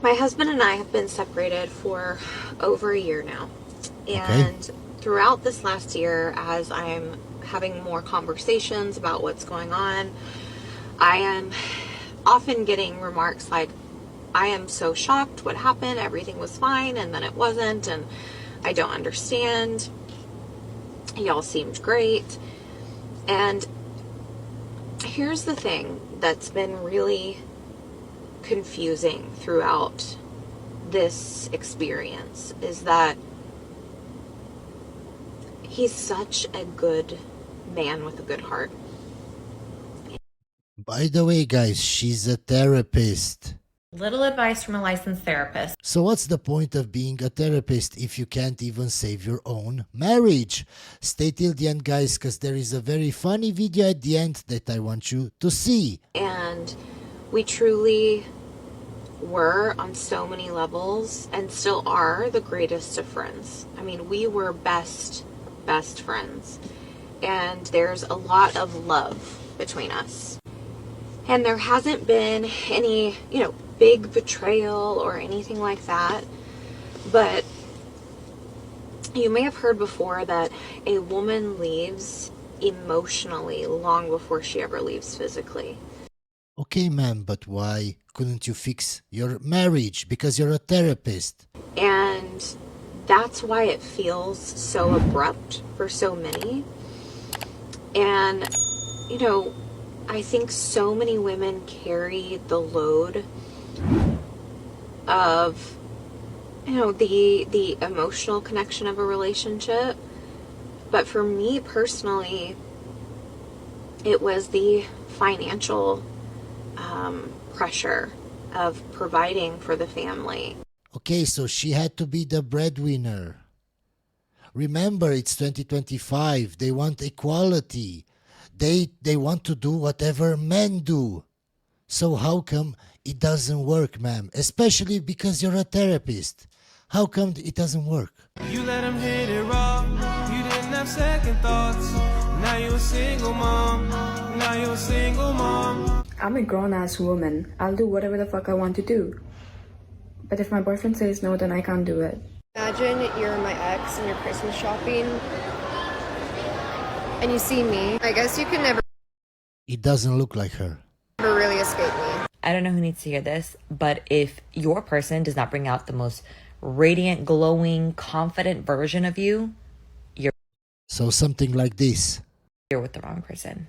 My husband and I have been separated for over a year now. Okay. And throughout this last year, as I'm having more conversations about what's going on, I am often getting remarks like, I am so shocked what happened. Everything was fine and then it wasn't. And I don't understand. Y'all seemed great. And here's the thing that's been really confusing throughout this experience is that he's such a good man with a good heart. By the way, guys, she's a therapist. Little advice from a licensed therapist. So what's the point of being a therapist if you can't even save your own marriage? Stay till the end, guys, because there is a very funny video at the end that I want you to see. And we truly were on so many levels and still are the greatest of friends. I mean, we were best friends. And there's a lot of love between us. And there hasn't been any, big betrayal or anything like that. But you may have heard before that a woman leaves emotionally long before she ever leaves physically. Okay, ma'am, but why couldn't you fix your marriage? Because you're a therapist. And that's why it feels so abrupt for so many. And, I think so many women carry the load of, the emotional connection of a relationship. But for me personally, it was the financial pressure of providing for the family. Okay, so she had to be the breadwinner. Remember, it's 2025. They want equality. They want to do whatever men do. So how come it doesn't work, ma'am? Especially because you're a therapist. How come it doesn't work? You let him hit it raw. You didn't have second thoughts. Now you're a single mom. Now you're a single mom. I'm a grown-ass woman. I'll do whatever the fuck I want to do. But if my boyfriend says no, then I can't do it. Imagine you're my ex and you're Christmas shopping and you see me. I guess you can never It doesn't look like her. really escape me. I don't know who needs to hear this, but if your person does not bring out the most radiant, glowing, confident version of you, So something like this. you're with the wrong person.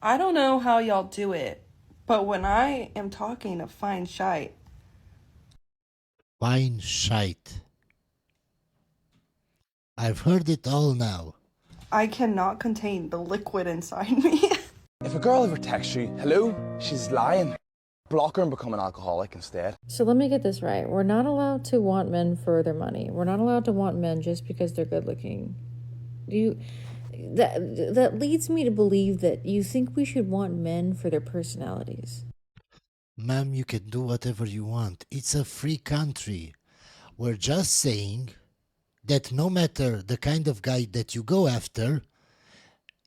I don't know how y'all do it, but when I am talking a fine shite, Fine shite. I've heard it all now. I cannot contain the liquid inside me. If a girl ever texts you, hello, she's lying. Block her and become an alcoholic instead. So let me get this right. We're not allowed to want men for their money. We're not allowed to want men just because they're good looking. That leads me to believe that you think we should want men for their personalities. Ma'am, you can do whatever you want. It's a free country. We're just saying that no matter the kind of guy that you go after,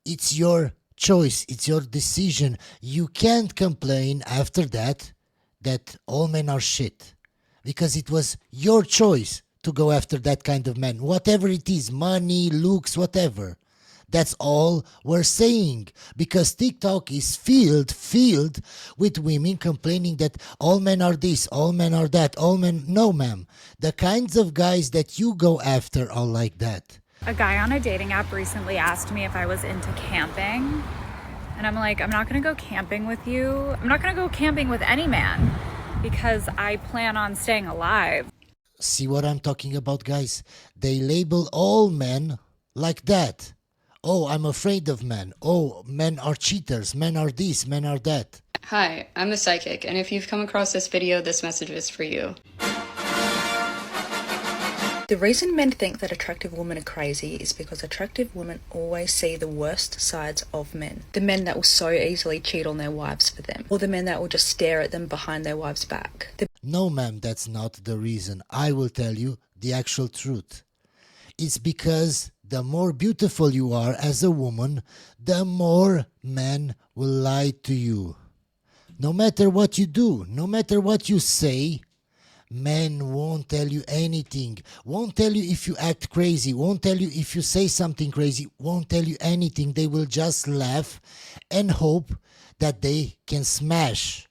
it's your choice, it's your decision. You can't complain after that all men are shit. Because it was your choice to go after that kind of man. Whatever it is, money, looks, whatever. That's all we're saying. Because TikTok is filled with women complaining that all men are this, all men are that, all men... No, ma'am. The kinds of guys that you go after are like that. A guy on a dating app recently asked me if I was into camping. And I'm like, I'm not going to go camping with you. I'm not going to go camping with any man because I plan on staying alive. See what I'm talking about, guys? They label all men like that. Oh, I'm afraid of men. Oh, men are cheaters. Men are this, men are that. Hi, I'm the psychic, and if you've come across this video, this message is for you. The reason men think that attractive women are crazy is because attractive women always see the worst sides of men. The men that will so easily cheat on their wives for them, or the men that will just stare at them behind their wives' back. No, ma'am, that's not the reason. I will tell you the actual truth. It's because the more beautiful you are as a woman, the more men will lie to you. No matter what you do, no matter what you say, Men won't tell you anything, won't tell you if you act crazy, won't tell you if you say something crazy, won't tell you anything. They will just laugh and hope that they can smash.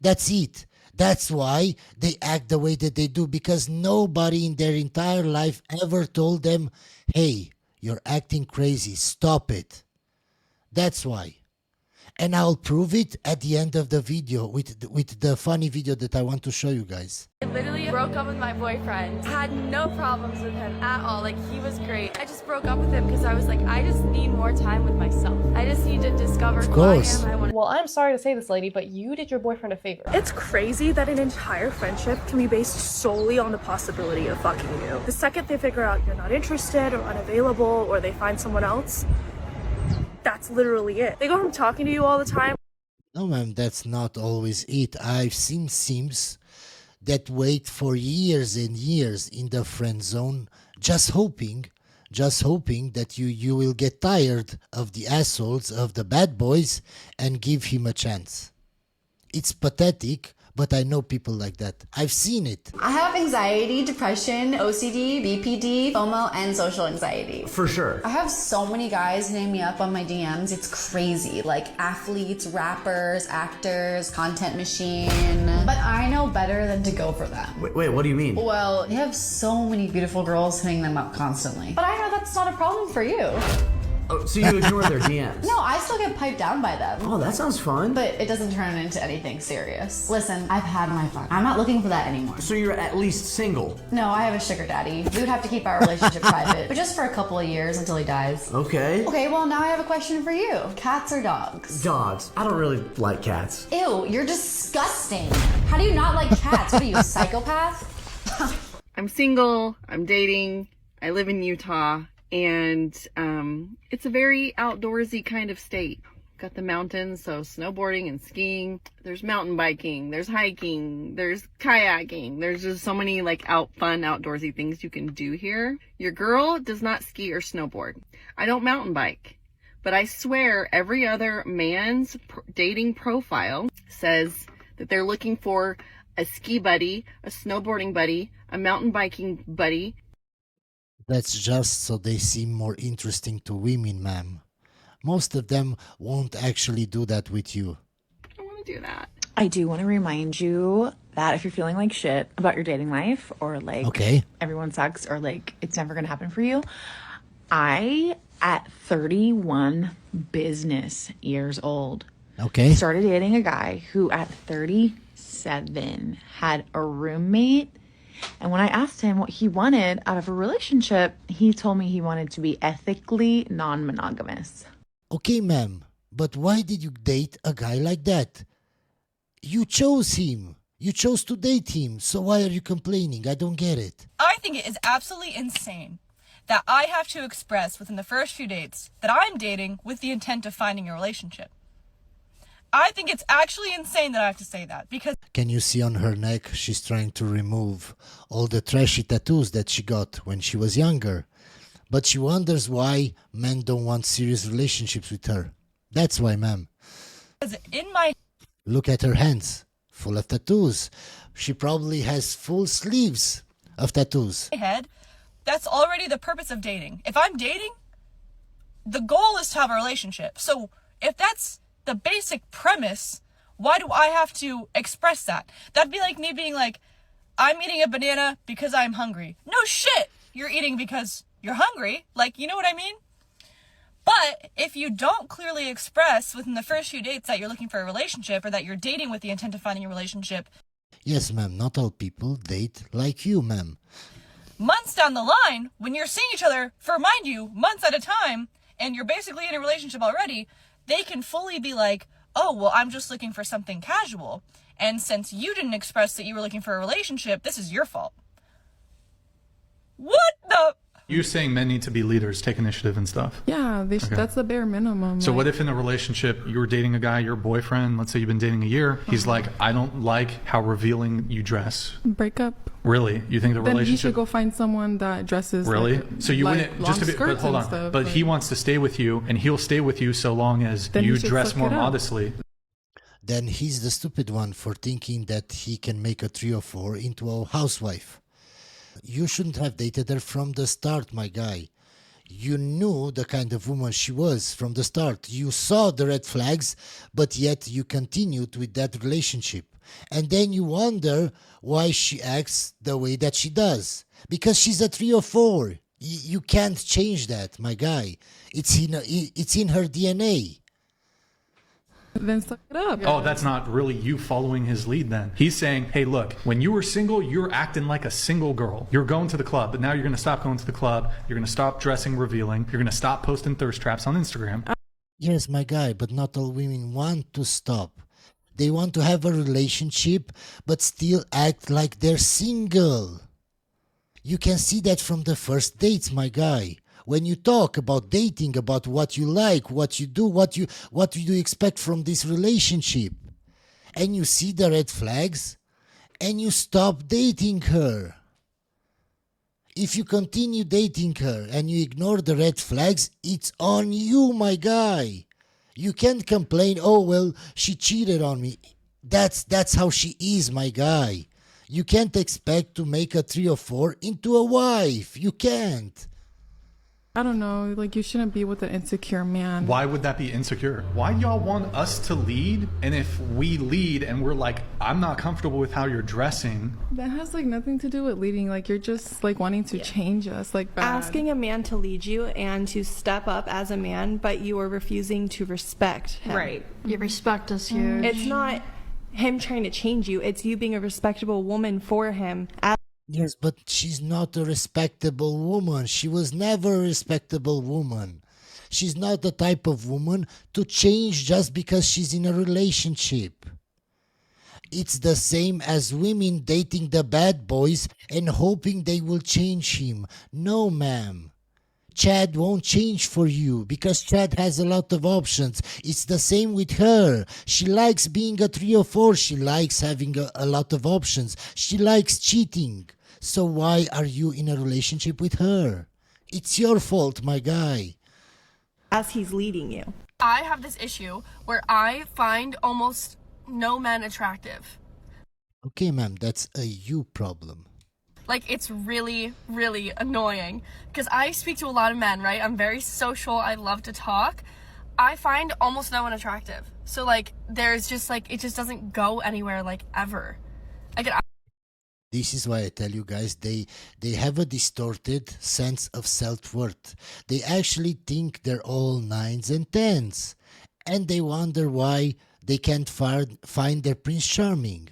That's it. That's why they act the way that they do, because nobody in their entire life ever told them, hey, you're acting crazy, stop it. That's why. And I'll prove it at the end of the video with the funny video that I want to show you guys. I literally broke up with my boyfriend. Had no problems with him at all. Like, he was great. I just broke up with him because I was like, I just need more time with myself. I just need to discover who I am. Well, I'm sorry to say this, lady, but you did your boyfriend a favor. It's crazy that an entire friendship can be based solely on the possibility of fucking you. The second they figure out you're not interested or unavailable, or they find someone else, that's literally it. They go from talking to you all the time. No, ma'am, that's not always it. I've seen Sims that wait for years and years in the friend zone, just hoping that you will get tired of the assholes, of the bad boys, and give him a chance. It's pathetic, but I know people like that. I've seen it. I have anxiety, depression, OCD, BPD, FOMO, and social anxiety. For sure. I have so many guys hitting me up on my DMs. It's crazy. Like athletes, rappers, actors, content machine. But I know better than to go for them. Wait, what do you mean? Well, they have so many beautiful girls hitting them up constantly. But I know that's not a problem for you. Oh, so you ignore their DMs? No, I still get piped down by them. Oh, that sounds fun. But it doesn't turn into anything serious. Listen, I've had my fun. I'm not looking for that anymore. So you're at least single? No, I have a sugar daddy. We would have to keep our relationship private, but just for a couple of years until he dies. Okay. Okay, well now I have a question for you. Cats or dogs? Dogs. I don't really like cats. Ew, you're disgusting. How do you not like cats? What are you, a psychopath? I'm single, I'm dating, I live in Utah. And it's a very outdoorsy kind of state. Got the mountains, so snowboarding and skiing. There's mountain biking, there's hiking, there's kayaking. There's just so many like fun outdoorsy things you can do here. Your girl does not ski or snowboard. I don't mountain bike. But I swear every other man's dating profile says that they're looking for a ski buddy, a snowboarding buddy, a mountain biking buddy. That's just so they seem more interesting to women, ma'am. Most of them won't actually do that with you. I don't want to do that. I do want to remind you that if you're feeling like shit about your dating life, or like everyone sucks, or like it's never going to happen for you, I, at 31 business years old, started dating a guy who at 37 had a roommate. And when I asked him what he wanted out of a relationship, he told me he wanted to be ethically non-monogamous. Okay, ma'am, but why did you date a guy like that? You chose him. You chose to date him. So why are you complaining? I don't get it. I think it is absolutely insane that I have to express within the first few dates that I'm dating with the intent of finding a relationship. I think it's actually insane that I have to say that, because... Can you see on her neck she's trying to remove all the trashy tattoos that she got when she was younger? But she wonders why men don't want serious relationships with her. That's why, ma'am. In my... Look at her hands, full of tattoos. She probably has full sleeves of tattoos. Head, that's already the purpose of dating. If I'm dating, the goal is to have a relationship. So if that's the basic premise, why do I have to express that? That'd be like me being like, I'm eating a banana because I'm hungry. No shit, you're eating because you're hungry. Like, you know what I mean? But if you don't clearly express within the first few dates that you're looking for a relationship, or that you're dating with the intent of finding a relationship. Yes, ma'am, not all people date like you, ma'am. Months down the line, when you're seeing each other for, mind you, months at a time, and you're basically in a relationship already, they can fully be like, oh, well, I'm just looking for something casual. And since you didn't express that you were looking for a relationship, this is your fault. What the... You're saying men need to be leaders, take initiative and stuff. Yeah, that's the bare minimum. So what if in a relationship you were dating a guy, your boyfriend, let's say you've been dating a year, he's like, I don't like how revealing you dress. Break up. Really? You think the then relationship... Then you should go find someone that dresses Really? like, so you like wouldn't... just to be, but hold on. Stuff, but he wants to stay with you, and he'll stay with you so long as then you dress more modestly. modestly. then he's the stupid one for thinking that he can make a 3 or 4 into a housewife. You shouldn't have dated her from the start, my guy. You knew the kind of woman she was from the start. You saw the red flags, but yet you continued with that relationship. And then you wonder why she acts the way that she does. Because she's a 3 or 4. You can't change that, my guy. It's in her DNA. Then suck it up. Oh, that's not really you following his lead then. He's saying, hey, look, when you were single, you're acting like a single girl. You're going to the club, but now you're going to stop going to the club. You're going to stop dressing revealing. You're going to stop posting thirst traps on Instagram. Yes, my guy, but not all women want to stop. They want to have a relationship, but still act like they're single. You can see that from the first dates, my guy. When you talk about dating, about what you like, what you do, what do you expect from this relationship, and you see the red flags, and you stop dating her. If you continue dating her and you ignore the red flags, it's on you, my guy. You can't complain, oh, well, she cheated on me. That's how she is, my guy. You can't expect to make a 3 or 4 into a wife. You can't. I don't know. Like, you shouldn't be with an insecure man. Why would that be insecure? Why do y'all want us to lead? And if we lead and we're like, I'm not comfortable with how you're dressing. That has like nothing to do with leading. Like, you're just like wanting to change us. Like, bad. Asking a man to lead you and to step up as a man, but you are refusing to respect him. Right. Your respect is huge. It's not him trying to change you. It's you being a respectable woman for him. Yes, but she's not a respectable woman. She was never a respectable woman. She's not the type of woman to change just because she's in a relationship. It's the same as women dating the bad boys and hoping they will change him. No, ma'am. Chad won't change for you because Chad has a lot of options. It's the same with her. She likes being a 3 or 4. She likes having a lot of options. She likes cheating. So why are you in a relationship with her? It's your fault, my guy. As he's leading you. I have this issue where I find almost no men attractive. Okay, ma'am, that's a you problem. Like, it's really, really annoying. Because I speak to a lot of men, right? I'm very social. I love to talk. I find almost no one attractive. So, like, there's just, like, it just doesn't go anywhere, like, ever. This is why I tell you guys, they have a distorted sense of self-worth. They actually think they're all 9s and 10s. And they wonder why they can't find their Prince Charming.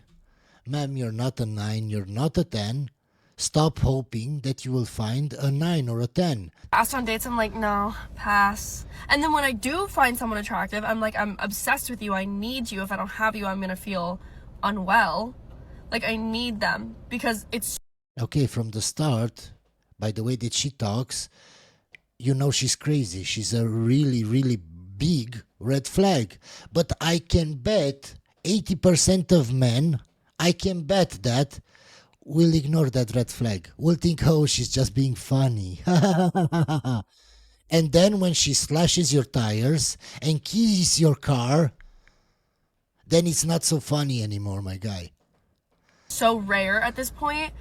Ma'am, you're not a 9, you're not a 10. Stop hoping that you will find a 9 or a 10. Asked on dates, I'm like, no, pass. And then when I do find someone attractive, I'm like, I'm obsessed with you. I need you. If I don't have you, I'm going to feel unwell. Like, I need them because it's... Okay, from the start, by the way that she talks, you know she's crazy. She's a really, really big red flag. But I can bet 80% of men, I can bet that, will ignore that red flag. Will think, oh, she's just being funny. And then when she slashes your tires and keys your car, then it's not so funny anymore, my guy. so rare at this point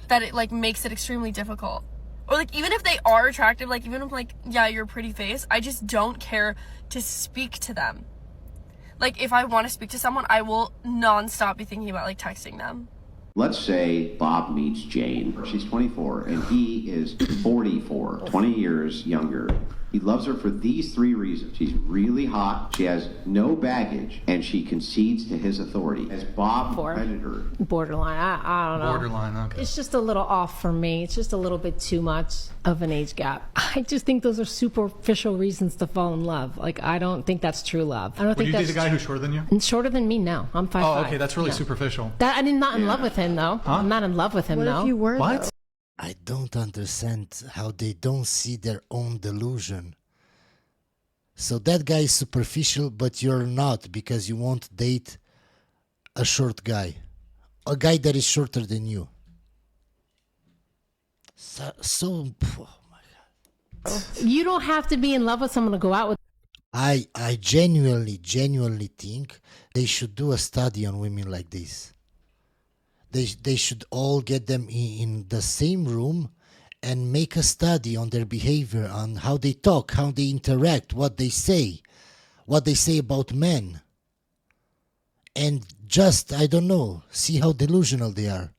that it like makes it extremely difficult. Or like even if they are attractive, like even if like, yeah, you're a pretty face, I just don't care to speak to them. Like if I want to speak to someone, I will non-stop be thinking about like texting them. Let's say Bob meets Jane. She's 24 and he is 44, 20 years younger. He loves her for these three reasons. She's really hot, she has no baggage, and she concedes to his authority. As Bob offended her. Borderline, I don't know. Borderline, okay. It's just a little off for me. It's just a little bit too much of an age gap. I just think those are superficial reasons to fall in love. Like, I don't think that's true love. I don't Would think you that's date a guy who's shorter than you? Shorter than me, no. I'm 5'5". Oh, okay, that's really superficial. I'm not in love with him, though. Huh? I'm not in love with him, What though. if you were, What? though? I don't understand how they don't see their own delusion. So that guy is superficial, but you're not because you won't date a short guy. A guy that is shorter than you. So oh my God. You don't have to be in love with someone to go out with. I genuinely think they should do a study on women like this. They should all get them in the same room and make a study on their behavior, on how they talk, how they interact, what they say about men. And just, I don't know, see how delusional they are.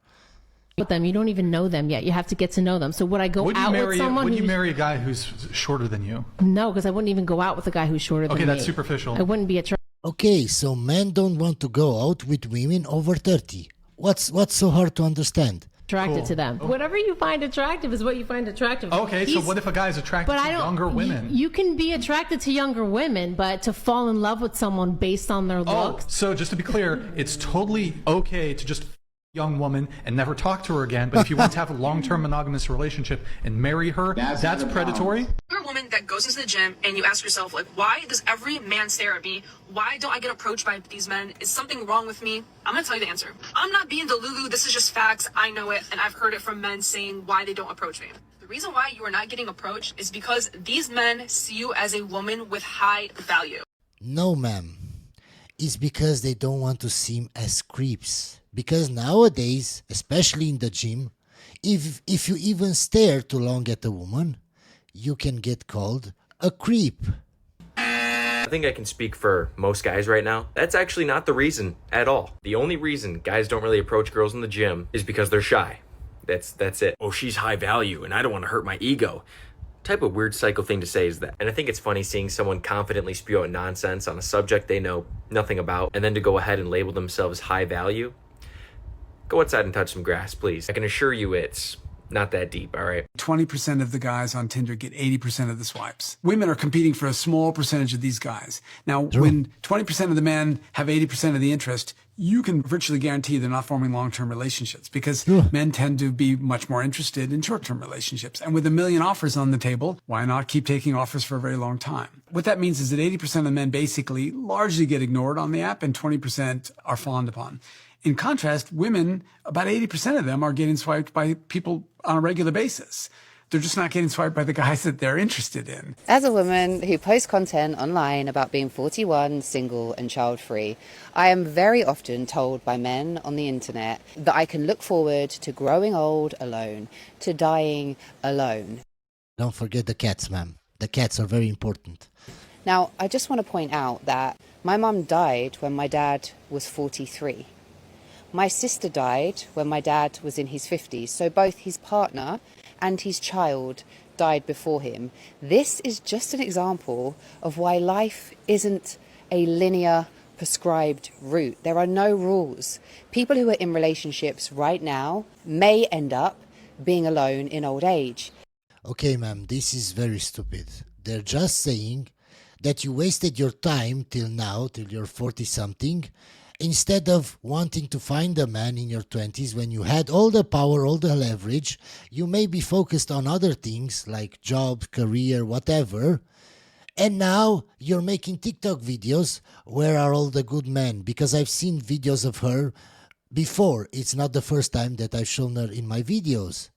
With them, you don't even know them yet. You have to get to know them. So would I go out with someone? Would you marry a guy who's shorter than you? No, because I wouldn't even go out with a guy who's shorter than me. Okay, that's superficial. I wouldn't be attracted. Okay, so men don't want to go out with women over 30. What's so hard to understand? To them. Whatever you find attractive is what you find attractive. Okay, so what if a guy is attracted to younger women? You can be attracted to younger women, but to fall in love with someone based on their looks. So just to be clear, it's totally okay to just young woman and never talk to her again, but if you want to have a long-term monogamous relationship and marry her, that's predatory. You're a woman that goes into the gym and you ask yourself, like, why does every man stare at me? Why don't I get approached by these men? Is something wrong with me? I'm gonna tell you the answer. I'm not being delulu. This is just facts. I know it, and I've heard it from men saying why they don't approach me. The reason why you are not getting approached is because these men see you as a woman with high value. No, ma'am. It's because they don't want to seem as creeps. Because nowadays, especially in the gym, if you even stare too long at a woman, you can get called a creep. I think I can speak for most guys right now. That's actually not the reason at all. The only reason guys don't really approach girls in the gym is because they're shy. That's it. Oh, she's high value and I don't want to hurt my ego. Type of weird psycho thing to say is that. And I think it's funny seeing someone confidently spew out nonsense on a subject they know nothing about, and then to go ahead and label themselves high value. Go outside and touch some grass, please. I can assure you it's not that deep, all right? 20% of the guys on Tinder get 80% of the swipes. Women are competing for a small percentage of these guys. Now, when 20% of the men have 80% of the interest, you can virtually guarantee they're not forming long-term relationships because men tend to be much more interested in short-term relationships. And with 1 million offers on the table, why not keep taking offers for a very long time? What that means is that 80% of men basically largely get ignored on the app and 20% are fawned upon. In contrast, women, about 80% of them are getting swiped by people on a regular basis. They're just not getting swiped by the guys that they're interested in. As a woman who posts content online about being 41, single and child-free, I am very often told by men on the internet that I can look forward to growing old alone, to dying alone. Don't forget the cats, ma'am. The cats are very important. Now, I just want to point out that my mum died when my dad was 43. My sister died when my dad was in his 50s, so both his partner and his child died before him. This is just an example of why life isn't a linear, prescribed route. There are no rules. People who are in relationships right now may end up being alone in old age. Okay, ma'am, this is very stupid. They're just saying that you wasted your time till now, till you're 40-something, instead of wanting to find a man in your 20s when you had all the power, all the leverage. You may be focused on other things like job, career, whatever. And now you're making TikTok videos. Where are all the good men? Because I've seen videos of her before. It's not the first time that I've shown her in my videos.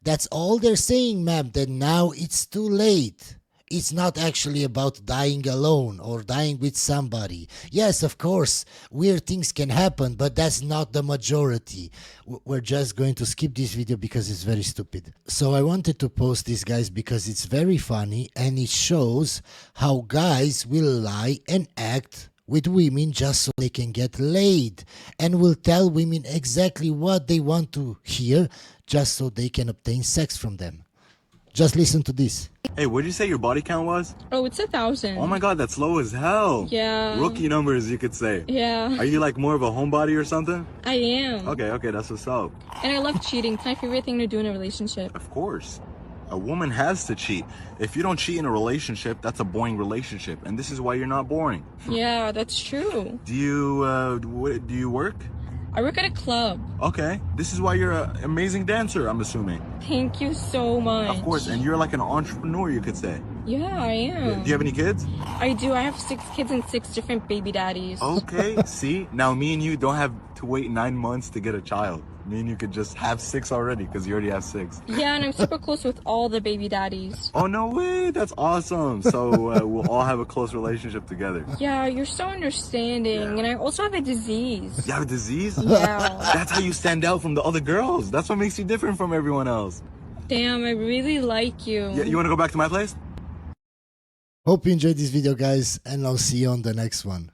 That's all they're saying, ma'am, that now it's too late. It's not actually about dying alone or dying with somebody. Yes, of course, weird things can happen, but that's not the majority. We're just going to skip this video because it's very stupid. So I wanted to post this, guys, because it's very funny and it shows how guys will lie and act with women just so they can get laid, and will tell women exactly what they want to hear just so they can obtain sex from them. Just listen to this. Hey, what did you say your body count was? Oh, it's 1,000. Oh my god, that's low as hell. Yeah. Rookie numbers, you could say. Yeah. Are you like more of a homebody or something? I am. Okay, that's what's up. And I love cheating. It's my favorite thing to do in a relationship. Of course. A woman has to cheat. If you don't cheat in a relationship, that's a boring relationship. And this is why you're not boring. Yeah, that's true. Do you work? I work at a club. Okay, this is why you're an amazing dancer, I'm assuming. Thank you so much. Of course, and you're like an entrepreneur, you could say. Yeah, I am. Do you have any kids? I do. I have 6 kids and 6 different baby daddies. Okay, see? Now me and you don't have to wait 9 months to get a child. Me and you could just have 6 already because you already have 6. Yeah, and I'm super close with all the baby daddies. Oh, no way. That's awesome. So we'll all have a close relationship together. Yeah, you're so understanding. And I also have a disease. You have a disease? Yeah. That's how you stand out from the other girls. That's what makes you different from everyone else. Damn, I really like you. Yeah, you want to go back to my place? Hope you enjoyed this video, guys, and I'll see you on the next one.